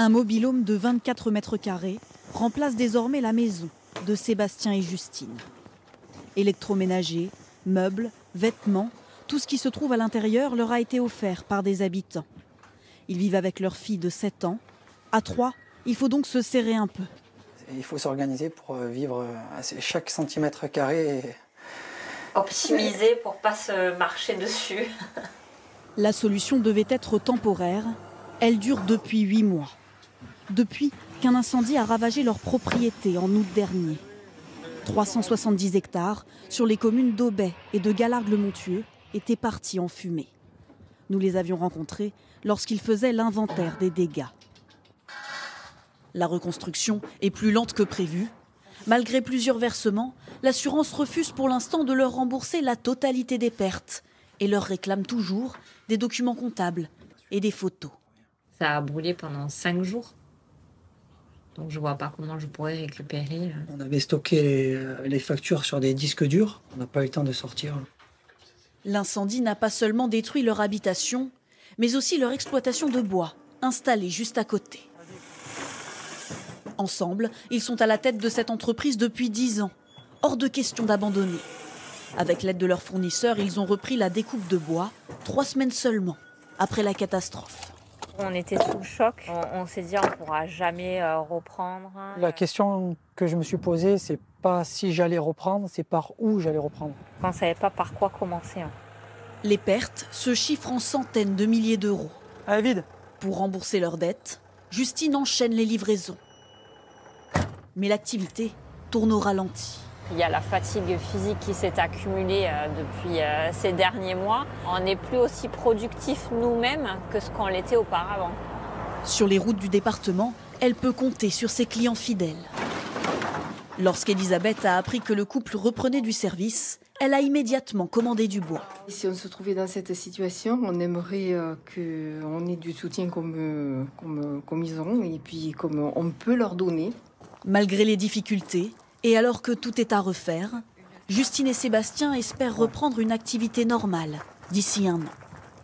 Un mobil-home de 24 mètres carrés remplace désormais la maison de Sébastien et Justine. Électroménager, meubles, vêtements, tout ce qui se trouve à l'intérieur leur a été offert par des habitants. Ils vivent avec leur fille de 7 ans. À 3, il faut donc se serrer un peu. Il faut s'organiser pour vivre chaque centimètre carré. Optimiser pour ne pas se marcher dessus. La solution devait être temporaire. Elle dure depuis 8 mois. Depuis qu'un incendie a ravagé leur propriété en août dernier. 370 hectares sur les communes d'Aubais et de Galargues-le-Montueux étaient partis en fumée. Nous les avions rencontrés lorsqu'ils faisaient l'inventaire des dégâts. La reconstruction est plus lente que prévu. Malgré plusieurs versements, l'assurance refuse pour l'instant de leur rembourser la totalité des pertes et leur réclame toujours des documents comptables et des photos. Ça a brûlé pendant 5 jours. Donc je ne vois pas comment je pourrais récupérer. On avait stocké les factures sur des disques durs. On n'a pas eu le temps de sortir. L'incendie n'a pas seulement détruit leur habitation, mais aussi leur exploitation de bois, installée juste à côté. Ensemble, ils sont à la tête de cette entreprise depuis 10 ans. Hors de question d'abandonner. Avec l'aide de leurs fournisseurs, ils ont repris la découpe de bois 3 semaines seulement après la catastrophe. On était sous le choc. On s'est dit on ne pourra jamais reprendre. La question que je me suis posée, c'est pas si j'allais reprendre, c'est par où j'allais reprendre. On ne savait pas par quoi commencer. Les pertes se chiffrent en centaines de milliers d'euros. Allez, vide. Pour rembourser leurs dettes, Justine enchaîne les livraisons. Mais l'activité tourne au ralenti. Il y a la fatigue physique qui s'est accumulée depuis ces derniers mois. On n'est plus aussi productifs nous-mêmes que ce qu'on l'était auparavant. Sur les routes du département, elle peut compter sur ses clients fidèles. Lorsqu'Elisabeth a appris que le couple reprenait du service, elle a immédiatement commandé du bois. Si on se trouvait dans cette situation, on aimerait qu'on ait du soutien comme ils ont et puis comme on peut leur donner. Malgré les difficultés, et alors que tout est à refaire, Justine et Sébastien espèrent reprendre une activité normale d'ici 1 an.